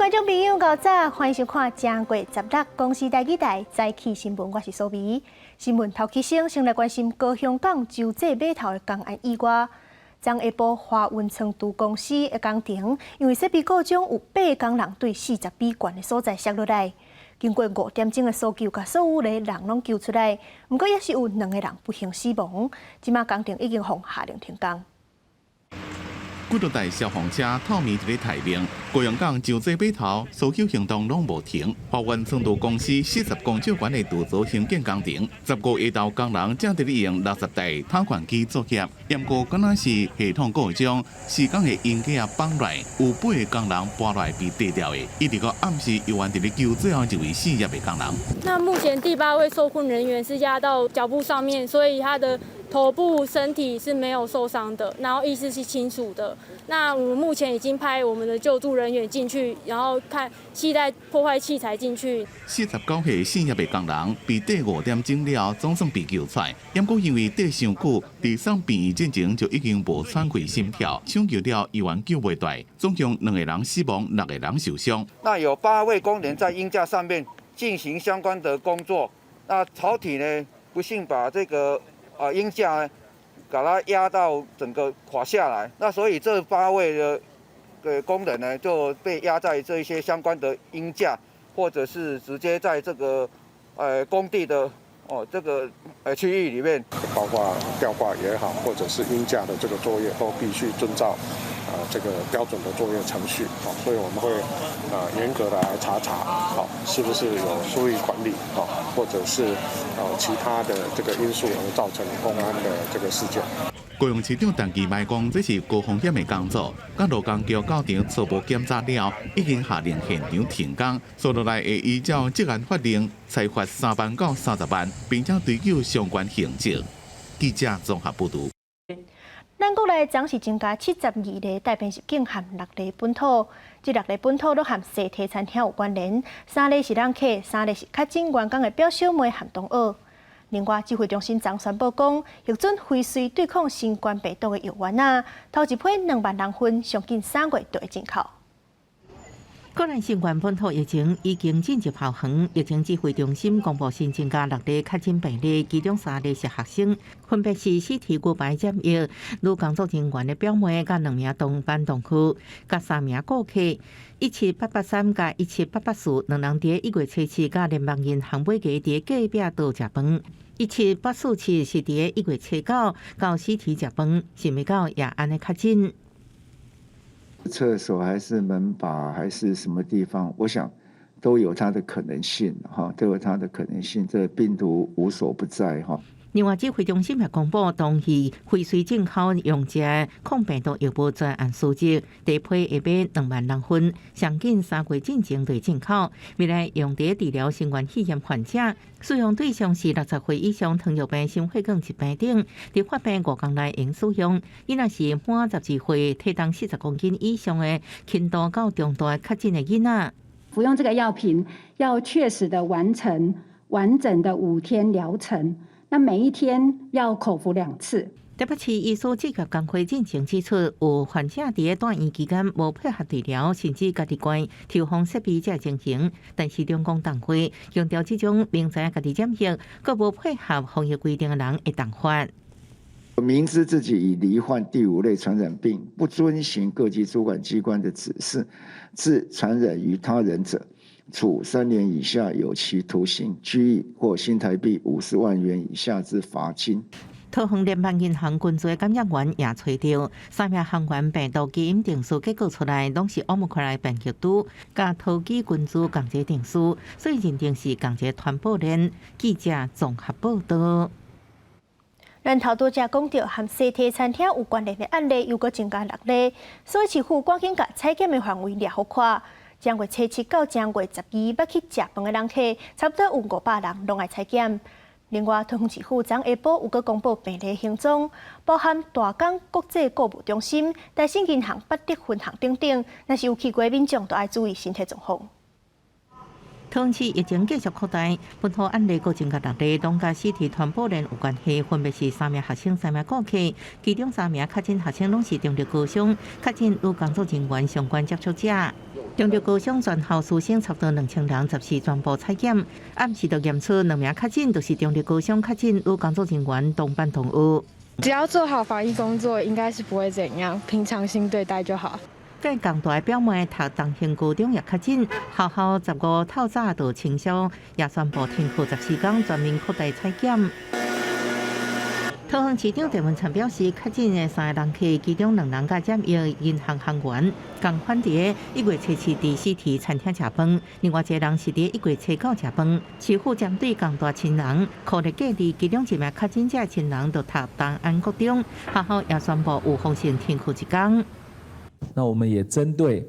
观众朋友，早早欢迎收看正月16公视台语台早起新闻，我是苏眉。新闻头起先来关心高雄港洲际码头的公安意外。昨下晡，华运仓储公司的工程因为设备故障，有8工人对40米悬的所在摔落来。经过5点钟的搜救，把所有的人拢救出来，不过也是有2个人不幸死亡。即马工程已经奉下令停工。几多台消防车透明伫咧台面，高雄港洲际码头搜救行动拢无停。华源仓储公司40公尺悬的土造兴建工程，15下昼工人正伫咧用60台探款机作业，验过敢若是系统故障，施工的硬件崩落，有8个工人搬来被跌掉的，一直到暗时有完伫咧救最后一位失业的工人。那目前第8位受困人员是压到脚部上面，所以他的头部、身体是没有受伤的，然后意识是清楚的。那我们目前已经派我们的救助人员进去，然后看携带破坏器材进去。49岁失业的工人被第5点钟了，总算被救出来。不过因为跌伤久，伫送病院之前就已经无喘气、心跳，抢救了医院救袂大，总共2个人死亡，6个人受伤。那有8位工人在鹰架上面进行相关的工作。那槽体呢，不幸把这个鹰架把它压到整个垮下来，那所以这8位的工人呢就被压在这一些相关的鹰架，或者是直接在这个工地的这个区域里面，包括吊挂也好，或者是鹰架的这个作业都必须遵照这个标准的作业程序，所以我们会严格的来查，是不是有疏于管理，或者是其他的这个因素而造成公安的这个事件。高雄市长陈其迈讲，这是高风险的工作。甲罗工桥到场初步检查了，已经下令现场停工，所落来会依照职安法令裁罚3万到30万，并且追究相关刑责。记者综合报道。咱国内总是增加72例带病入境，含6例本土。这6例本土都含西体餐厅有关联，3例是人客，3例是确诊员工的表小妹和同学。另外，指挥中心昨宣布讲，核准辉瑞对抗新冠病毒的药丸啊，头一批2万人份，上近3月就会进口。国内新冠本土疫情已经进入后航，疫情指挥中心公布新增加6例确诊病例，其中3例是学生，分别是4体牛排检疫女工作人员的表妹，甲2名同班同区，甲3名顾客。17883甲17884，2人伫1月7日甲联邦银行买鸡伫隔壁桌食饭。17847是伫1月7到4体食饭，是未到也安尼确诊。厕所还是门把还是什么地方，我想都有它的可能性，都有它的可能性。这病毒无所不在，另外，指挥中心也公布，同意辉瑞进口用这抗病毒药物专案数据，第一批会买2万人份，上近3月进前对进口，未来用在治疗新冠肺炎患者，使用对象是60岁以上糖尿病、心血管疾病等，伫发病5天内用使用。伊若是满12岁、体重40公斤以上的轻度到中度确诊的囡仔，服用这个药品要确实的完成完整的5天疗程。那每一天要口服2次。台北市医师职业工会进行指出，有患者伫住院期间无配合治疗，甚至家己关抽风设备才进行。但是中共党会强调，这种明知家己染疫，佮无配合防疫规定的人会当罚。明知自己已罹患第5类传染病，不遵循各级主管机关的指示，致传染于他人者，处3年以下有期徒刑、拘役或新台币50万元以下之罚金。桃园联邦银行群聚感染源也找到3名航员病毒基因定数结果出来，拢是Omicron变异株，甲桃机群聚共齐定数，所以认定是共齐传播链。记者综合报道。咱头拄则讲到，和西体餐厅有关联的案例又搁增加6例，所以市府赶紧甲采检的范围列好看。正月7到正月12要去食饭的人客，差不多有500人，拢爱采检。另外，桃园市府昨下晡有搁公布病例行踪，包含大港国际购物中心、台新银行8德分行等等。若是有去过民众，都爱注意身体状况。桃园市疫情继续扩大，本土案例各增加6例，拢甲4体传播链有关系，分别是3名学生、3名顾客，其中3名确诊学生拢是中立高雄，确诊与工作人员相关接触者。中立高雄全校师生差不多2000人，10时全部采检，暗时就验出2名确诊，就是中立高雄确诊与工作人员同班同学。只要做好防疫工作，应该是不会怎样，平常心对待就好。该港大表妹读东兴高中也确诊，学校15透早就清消，也宣布停课14天，全面扩大采检。桃园市长郑文灿表示，确诊的3个人客，其中2人甲染疫银行行员，共款伫1月初4伫4体餐厅吃饭，另外1个人是伫1月初9吃饭。市府针对港大亲人，酷日假日，其中1名确诊者亲人就读东安国中，学校也宣布有风险停课1天。那我们也针对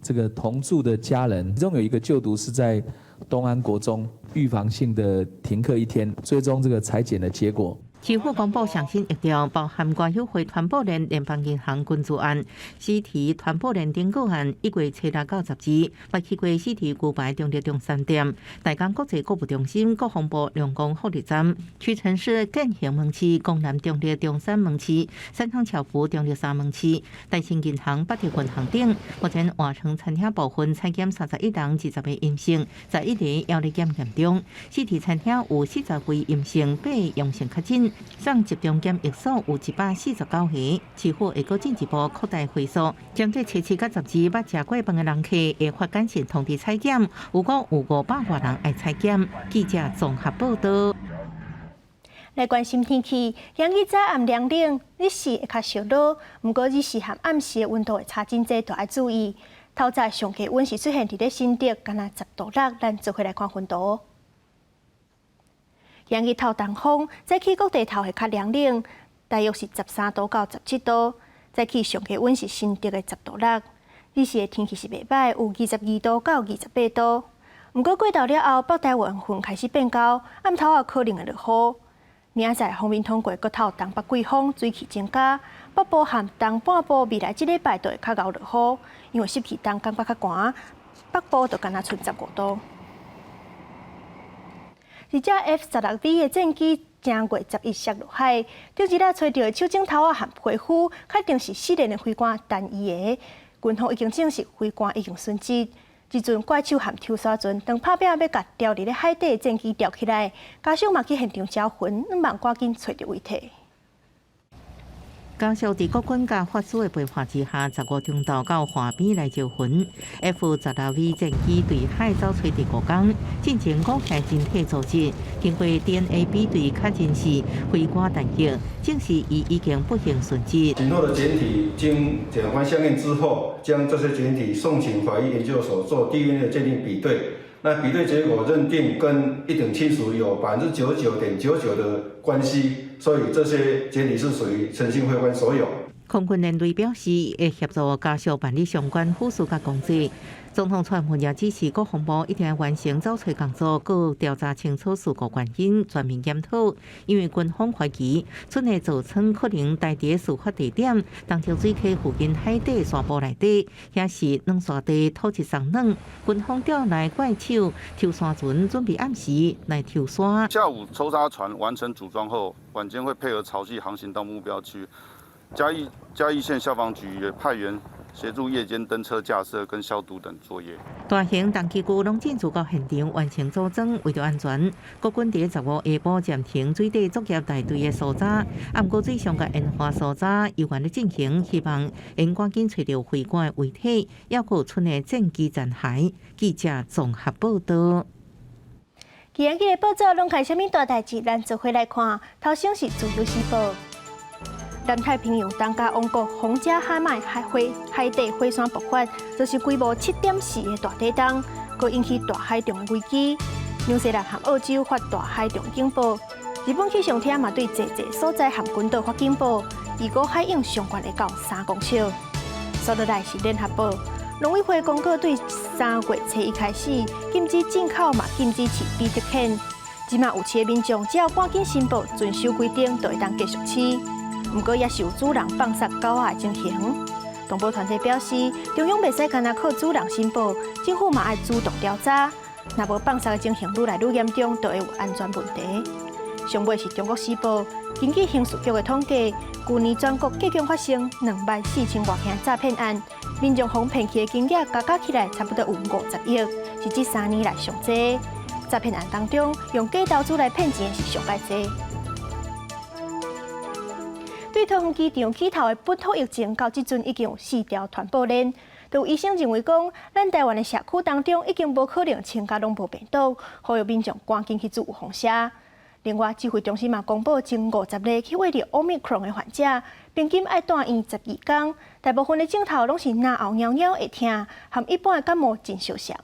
这个同住的家人，其中有一个就读是在东安国中，预防性的停课1天，最终这个采检的结果。市府公布上新疫调，包含关友会传播链联邦银行捐助案、4体传播链订购案，1月7日到10日，捌去过4体牛排中立中3店、大港国际购物中心、国防部两公福利站、屈臣氏建行门市、公南中立中3门市、三汤侨福中立3门市、大新银行、北投银行等。目前换成餐厅部分采检31人，20个阴性，11例要力检验中。4体餐厅有40位阴性，8个阳性确诊。上集中检疫所有149个，市府会阁进一步扩大会所，针对初7到10日捌食过饭的人客，会发简讯通知采检。如果有500多人爱采检，记者综合报道。来关心天气，今日早暗2点，日时会较烧热，不过日时和暗时的温度会差真济，都要注意。透早上低温是出现伫咧新竹，敢若10度6，咱做回来看温度。今日透东风，早起各地头会较凉冷，大约是13度到17度。早起上低温是新竹的10度6，日时的天气是袂歹，有22度到28度。不过过昼了后，北台湾云开始变高，暗头啊可能会落雨。明仔载风面通过，阁透东北季风，水汽增加。北部和东半部未来1礼拜都会较敖落雨，因为湿气重，感觉较寒。北部就敢若剩15度。一只 F-16V 的战机正月11摔落海，昨日找到的手指头啊和皮肤，确定是4连的飞官单一的。军方已经证实飞官已经殉职。这阵怪手和抽沙船当拍拼要甲掉伫咧海底的战机吊起来，家属嘛去现场招魂，希望赶紧找到遗体。高雄伫国军甲法师的陪伴之下，15中昼到海边来招魂。F-16V 战机对海走找第5天，进行5项人体组织，经过 DNA 比对，确认是飞官弹药，证实伊已经不幸殉职。仅后的检体经检察官相验之后，将这些检体送请法医研究所做 DNA 的鉴定比对。那比对结果认定跟一等亲属有99.99%的关系，所以这些检体是属于陈姓飞官所有。空军连队表示，会协助家属办理相关护士甲工作。总统蔡英文也指示国防部一定要完成找找工作，佮调查清楚事故原因，全面检讨。因为军方怀疑村的造船可能待伫事发地点东桥水溪附近海底沙坡内底，遐是软沙地土质松软。军方调来怪手抽沙船，准备暗时来抽沙。下午抽沙船完成组装后，晚间会配合潮汐航行到目标区。嘉义县消防局也派员协助夜间登车架设跟消毒等作业。大型重机具拢进驻到现场完成组装，为着安全，国军伫15下晡暂停水底作业大队的搜查，暗过水上甲烟花搜查依然咧进行，希望能赶紧找到飞官的遗体，还有村的战机残骸。记者综合报道。今日的报纸拢开什么大代志？咱做回来看，头先是自由时报。南太平洋东加王国皇家海麦海底火山爆发，就是规模7.4的大地震，佮引起大海中的危机。纽西兰和澳洲发大海中警报，日本气象厅嘛对侪所在和群岛发警报，预估海涌上悬会到3公尺。接落来是联合报，农委会公告对3月初1开始禁止进口嘛禁止饲比特犬，即马有饲的民众只要赶紧申报遵守规定，就会当继续饲。不过也是有主人放杀狗仔的情形。动保团体表示，中央袂使干那靠主人申报，政府嘛爱主动调查。若无放杀的情形愈来愈严重，就会有安全问题。上尾是中国时报，根据刑事局的统计，去年全国计共发生24000多件诈骗案，民众被骗去的金额加起来差不多有50亿，是这3年来上多。诈骗案当中，用假投资来骗钱的是上界多。对桃园机场起头的本土疫情，到即阵已经有4条传播链。有医生认为讲，咱台湾的社区当中已经无可能全家拢无病毒，呼吁民众赶紧去做预防针。另外，指挥中心嘛公布，前50例去挖到 Omicron 的患者，平均要住院12天，大部分的症头拢是咽喉痒痒会痛，和一般的感冒真相像。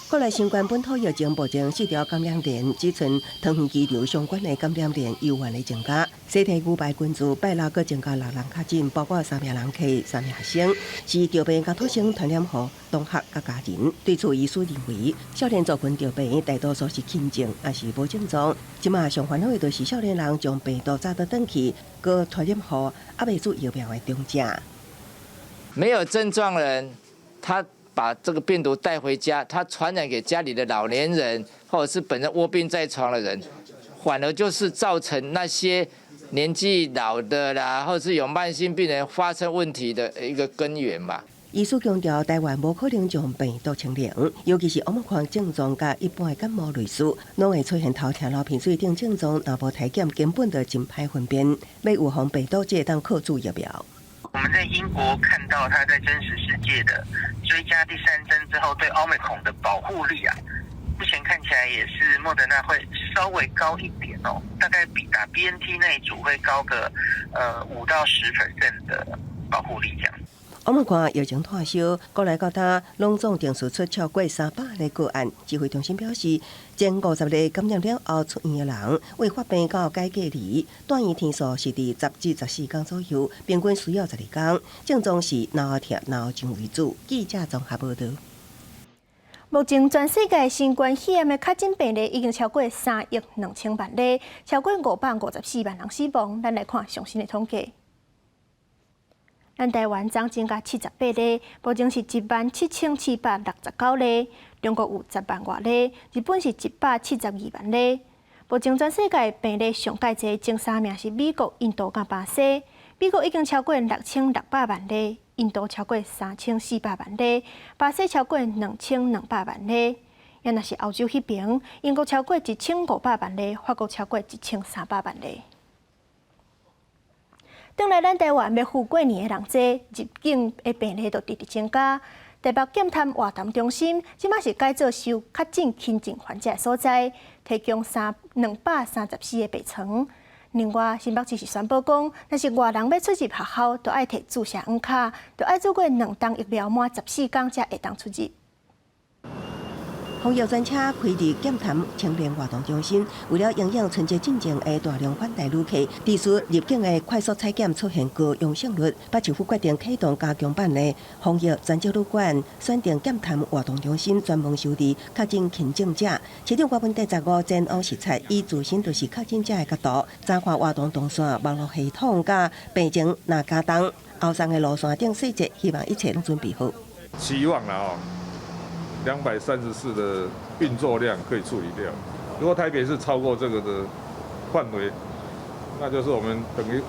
国内新冠本土疫情目前4条感染链，只剩桃园机场相关的感染链有限的增加。西堤牛排群组拜六搁增加6人确诊，包括3名人客、3名学生，是着病甲土生传染予同学甲家人。对此，医师认为，少年族群着病大多数是轻症，也是无症状。即马上烦恼的就是少年人将病毒早倒转去，搁传染予还未做疫苗的长者。没有症状的人，他把这个病毒带回家，他传染给家里的老年人，或者是本身卧病在床的人，反而就是造成那些年纪老的啦，或者是有慢性病人发生问题的一个根源吧。医师强调，台湾无可能将病毒清零，尤其是Omicron症状甲一般的感冒类似，拢会出现头痛、流鼻水等症状，若无体检根本就真歹分辨。要预防病毒，会当靠注疫苗。我们在英国看到它在真实世界的追加第3针之后对 Omicron 的保护力啊，目前看起来也是莫德纳会稍微高一点哦，大概比打 BNT 那一组会高个5到10% 的保护力这样。Omicron疫情退烧，国内各大拢总定数出超过300例个案。指挥中心表示，前50例感染了后出院的人，为发病到解隔离，住院天数是伫10至14天左右，平均需要12天。症状是脑痛、脑症为主。记者综合报道。目前全世界新冠肺炎的确诊病例已经超过3亿2000万例，超过554万人死亡。咱来看最新的统计。咱台湾总增加78例，目前是17769例，中国有10万外例，日本是172万例。目前全世界病例上界侪前3名是美国、印度甲巴西。美国已经超过6600万例，印度超过3400万例，巴西超过2200万例。也若是欧洲迄边，英国超过1500万例，法国超过1300万例。转来咱台湾要赴过年的人多，入境的病例就直直增加。台北检探活动中心即马是改做收确诊轻症患者的所在，提供234个病床。另外，新北市是宣布讲，若是外人要出入学校，就要摕注射黄卡，就要做过2档疫苗满14天才会当出入。防疫专车开伫检谈青年活动中心，为了迎应春节进前的大量返台旅客，地区入境的快速采检出现高阳性率，北市府决定启动加强版的防疫专接旅馆，选定检谈活动中心专门收治确诊轻症者。市长郭文第15前往视察，以自身就是确诊者的角度，查看活动动线、网络系统甲病情若加重，后送的路线等细节，希望一切拢准备好。希望啦234的运作量可以处理掉。如果台北市超过这个的范围，那就是我们等于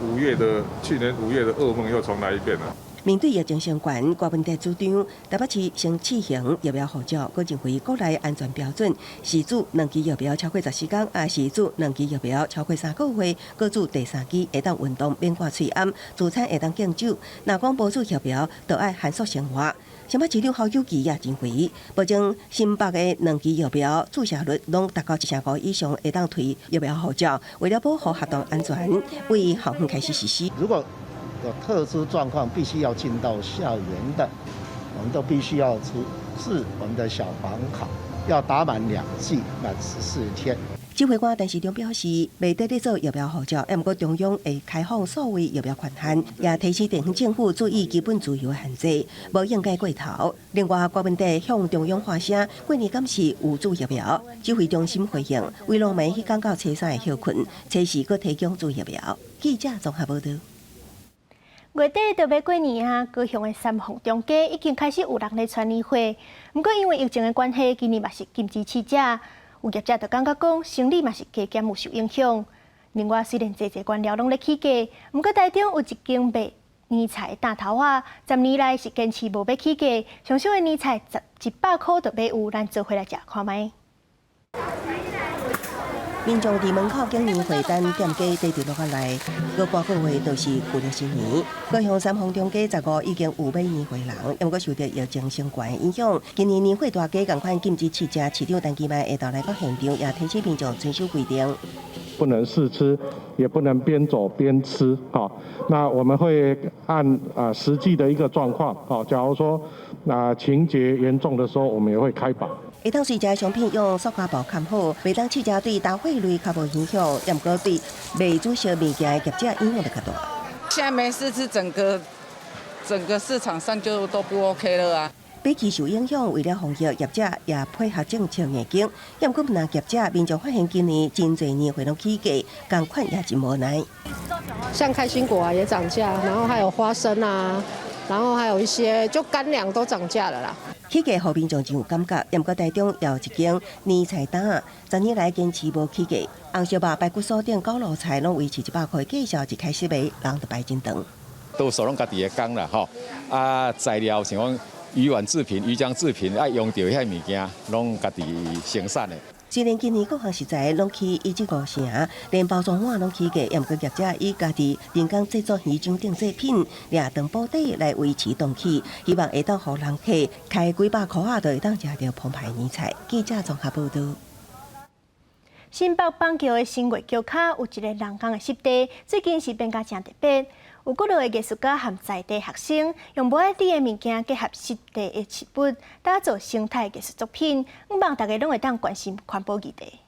去年5月的噩梦又重来一遍了。面对疫情相关，郭文第主张，台北市先试行疫苗护照，佮认为国内安全标准，是做2期疫苗超过14天，也是做2期疫苗超过3个月，佮做第3期会当运动免挂喙암，自餐会当敬酒。若讲无做疫苗，就要限缩生活。新北市长侯友宜也认为，目前新北的2期疫苗注射率拢达到1%以上，会当推疫苗护照。为了保护学童安全，为校方开始实施。如果有特殊状况必须要进到校园的，我们都必须要出示我们的小黄卡，要打满2剂，满14天。指挥官陈时中表示，未得咧做疫苗护照，不过中央会开放所谓疫苗权限，也提醒地方政府注意基本自由限制，无应该过头。另外，郭文第向中央发声，过年敢是有注疫苗？指挥中心回应，为农民去讲到初3的休困，初4搁提供注疫苗。记者综合报道。月底就要过年啊，高雄的三凤中街已经开始有人咧穿年货，不过因为疫情的关系，今年嘛是禁止试食，有业者就感觉讲生意嘛是加减有受影响。另外，虽然侪官僚拢咧起价，不过台中有一间卖年菜大头啊，10年来是坚持无要起价，上少的年菜100块就要有，咱做回来食看卖。民众伫门口经年会等店家地伫落下来，过半个月就是过了新年。高雄三凤中街15已经有买年会人，不过受到疫情相关的影响，今年年会大街同款禁止试食，市长陈其迈下昼来到现场，也提醒民众遵守规定。不能试吃，也不能边走边吃。那我们会按实际的一个状况，假如说情节严重的时候，我们也会开罚。会当随食的商品用塑胶布盖好，袂当试食对消费类较无影响，也毋过对卖煮烧物件的业者影响就较大。现在没试吃，整个市场上就都不 OK 了啊。比起受影响，为了防疫，业者也配合政策硬经。也毋过不但业者，民众发现今年真侪年会拢起价，同款也真无奈。像开心果啊也涨价，然后还有花生啊，然后还有一些就干粮都涨价了啦。起价互民众真有感觉，也毋过台中也有一间年菜摊，10年来坚持无起价。红烧肉、排骨酥等高炉菜拢维持100块，介绍一开始卖，人就排真长。多数拢家己的工啦，材料像讲鱼丸制品、鱼浆制品，爱用到遐物件，拢家己生产的。虽然今年各项食材拢起1.5成，连包装碗拢起价，也毋过业者以家己人工制作鱼浆等制品，掠当保底来维持档期，希望会当互人客开几百块啊，就会当食到澎湃年菜。记者综合报道。新北板桥的新月桥卡有一个人工的湿地，最近是变甲真特别。有几落的艺术家和在地学生，用无爱滴的物件结合湿地的植物，打造生态艺术作品，希望大家拢会当关心环保议题。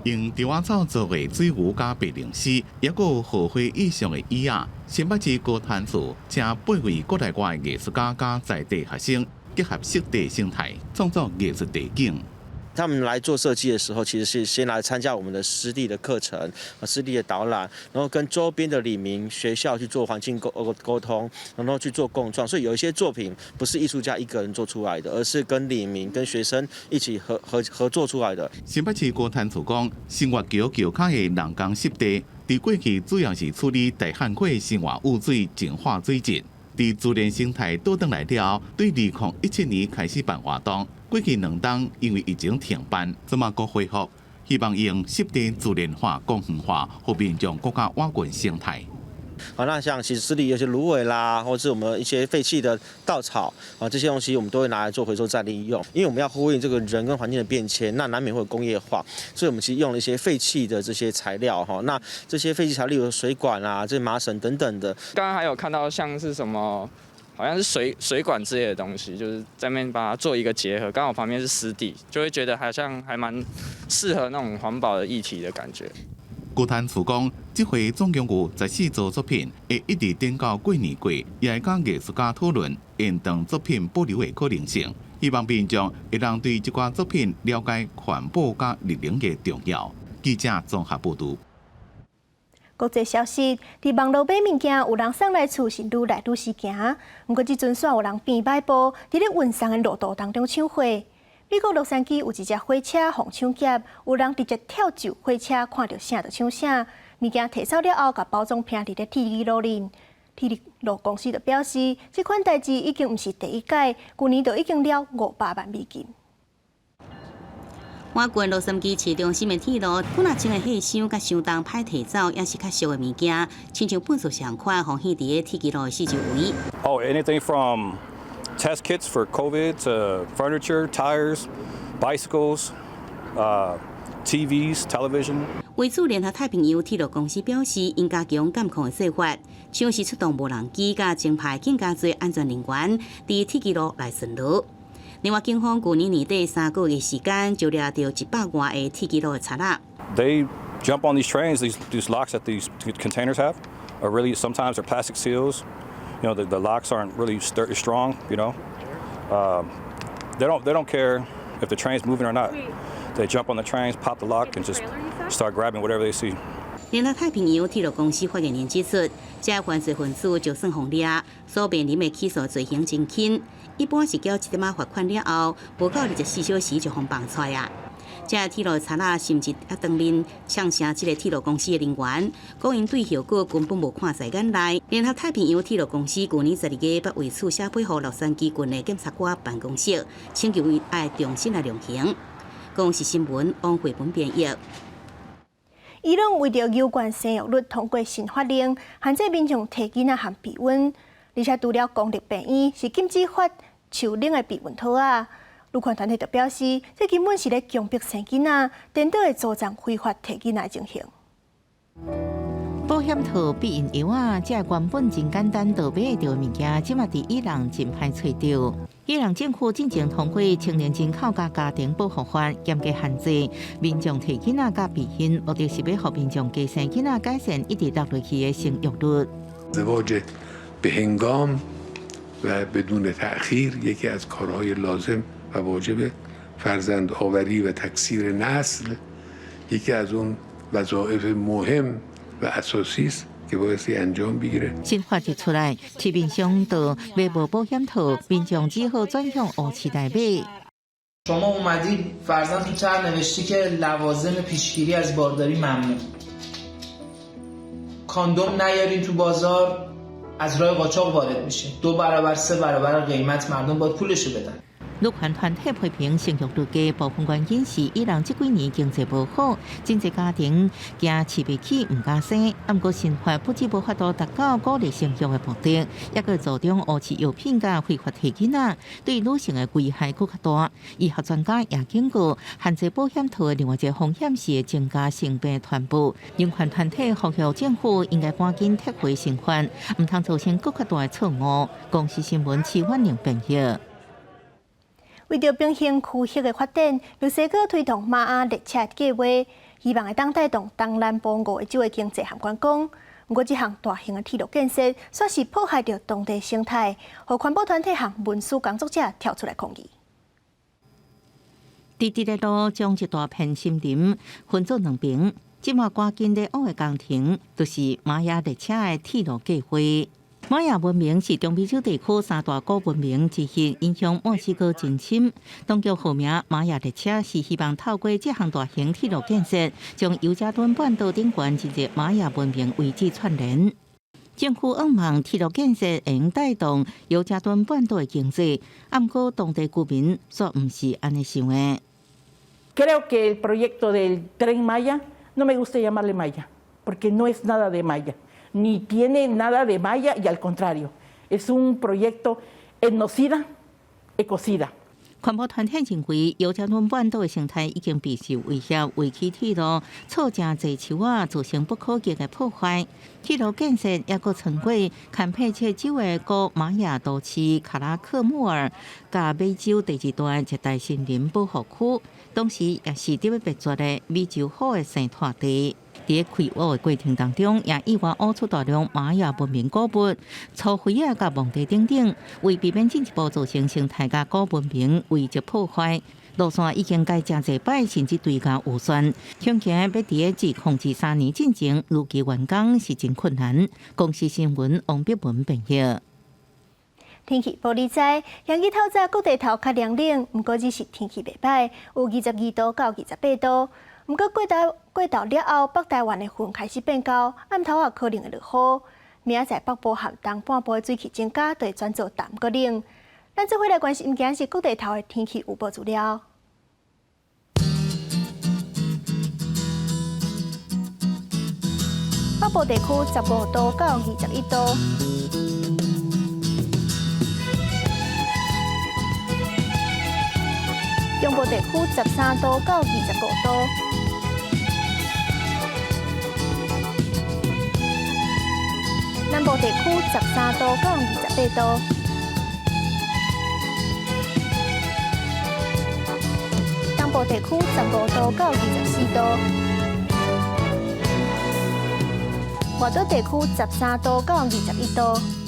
用稻仔草做的水壶加白灵丝，也有荷花意象的椅仔，新北市高潭厝请8位国内外艺术家加在地学生，结合湿地生态，创造艺术地景。他们来做设计的时候，其实是先来参加我们的湿地的课程、湿地的导览，然后跟周边的里民学校去做环境沟通，然后去做共创。所以有一些作品不是艺术家一个人做出来的，而是跟里民、跟学生一起合作出来的。新北市高潭厝讲，新月桥桥卡的人工湿地，伫过去主要是处理大汉溪生活污水净化水质。伫自然生态倒转来了，对2017年开始办活动，过去2冬因为疫情停办，怎么搁恢复？希望用湿地自然化、公园化，互民众更加挖掘生态。那像其实湿地有些芦苇啦，或者是我们一些废弃的稻草这些东西我们都会拿来做回收再利用。因为我们要呼应这个人跟环境的变迁，那难免会有工业化，所以我们其实用了一些废弃的这些材料那这些废弃材料有水管啊、这些麻绳等等的。刚刚还有看到像是什么，好像是水管之类的东西，就是在那边把它做一个结合，刚好旁边是湿地，就会觉得好像还蛮适合那种环保的议题的感觉。高潭厝讲，这回总共有14组作品，会一直展到过年过，也会甲艺术家讨论延长作品保留的可能性。希望民众会让对这挂作品了解环保甲绿能的重要。记者综合报道。国际消息，伫网络买物件，有人送来厝是愈来愈时行，不过即阵煞有人变歹步，伫咧运送的路途当中抢货。美国洛杉矶有一只火车防抢劫，有人直接跳上火车，看到啥就抢啥。物件摕走了后，甲包装片伫咧铁轨路里。铁路公司就表示，这款代志已经毋是第一届，去年就已经了500万美金。我过洛杉矶市中心的铁路，本来穿的货箱甲箱重歹摕走，也是较俗的物件，亲像本数上款，放弃伫咧铁轨路的四周围。Oh, anything from test kits for COVID to furniture, tires, bicycles, TVs, television. 为此，联合太平洋铁路公司表示，应加强监控的做法，像是出动无人机，甲增派更加侪安全人员伫铁轨路来巡逻。另外，警方去年年底3个月时间，就掠到100外个铁轨路的贼仔。They jump on these trains. These locks that these containers have are really sometimes they're plastic seals. You know, the locks aren't really strong. You know, they don't care if the train's moving or not. They jump on the trains, pop the lock, and just start grabbing whatever they see. 联合太平洋铁路公司发言人指出，这犯罪分子就算放掠，所面临的起诉罪行真轻，一般是缴1.5罚款了后，无到24小时就放放出啊。这铁路贼仔甚至还当面呛声这个铁路公司的人员，讲因对效果根本无看在眼内。联合太平洋铁路公司去年12月8为此写配合洛杉矶郡的检察官办公室，请求伊爱重新来量刑。公视新闻王慧文编译。伊朗为着有关生育率通过新法令，限制民众摕囡仔含避孕，而且除了公立病院是禁止发受冷的避孕套啊。女权团体就表示，这根本是咧强迫生囡仔，颠倒会助长非法摕囡仔情形。保险套、避孕药啊，这原本真简单就买得到物件，即马伫伊朗真歹找到。伊朗政府进前通过青年人口甲家庭保护法，严格限制民众摕囡仔甲避孕，目的是要互民众加生囡仔，改善一直落落去的生育率。ازدواج بهنگام و بدون تأخیر یکی از کارهای لازم و واجب فرزند آوری و تکثیر نسل یکی از اون وظایف مهم و اساسی است که بایستی انجام بگیره. 新法提出来，市面上的买无保险套，民众只好转向乌市来买。شما اومدید فرضاً تو طرح نوشتی که لوازم پیشگیری از بارداری ممنوع. کاندوم نیارین تو بازار از راه قاچاق وارد میشه. 2 برابر 3 برابر قیمت مردم باید پولشو بدن. 女权团体批评生育率低部分原因是伊朗这几年经济无好，真侪家庭惊饲不起唔敢生。不过新法不止无法度达到鼓励生育的目的，也个助长误饲药品甲非法摕囡仔，对女性的危害更较大。医学专家也警告，限制保险套的另外一个风险是增加性病传播。人权团体呼吁政府应该赶紧撤回新法，唔通造成更较大的错误。公视新闻7万人编译。为着平衡区域的发展，墨西哥推动马雅列车计划，希望会当带动东南部5个州的经济和观光。不过，这项大型的铁路建设，算是破坏着当地生态，和环保团体和文书工作者跳出来抗议。直直的路将一大片森林分作2边，即马赶紧在往的工程，就是马雅列车的铁路计划。玛雅文明是中美洲地区3大古文明之一，影响墨西哥真深。当局号名玛雅列车是希望透过这项大型铁路建设，将尤加敦半岛顶端一个玛雅文明遗址串联。政府希望铁路建设能带动尤加敦半岛的经济，不过当地居民却不是安尼想的。Creo que el proyecto del Tren Maya no me gusta llamarle Maya, porque no es nada de Maya.Ni tiene nada de Maya y al contrario, es un proyecto etnocida, ecocida. 环保团体认为，尤加敦半岛的生态已经备受威胁，为起铁路造成侪树仔造成不可逆的破坏。铁路建设也搁穿过堪佩切州的古玛雅都市卡拉克穆尔，甲美洲第2段热带森林保护区，同时也是特别别绝的美洲虎的生态地。在开挖的过程当中，也意外挖出大量玛雅文明古物、粗灰啊、甲墓地等等，为避免进一步造成生态甲古文明危及破坏，路线已经改正侪摆，甚至对甲有酸。恐惊要伫自2013年进前如期完工是真困难。公视新闻王碧文编译。天气报你知，今日透早各地头较凉冷，不过只是天气袂歹，有22度到28度。不过过昼了后，北台湾的云开始变高，暗头可能会落雨。明仔载北部和东半部的水汽增加，就会转做淡个冷。咱做伙来关心今日各地头的天气预报资料。北部地区15度到21度。中部地区13度到25度，南部地区13度到28度，东部地区15度到24度，外岛地区13度到21度。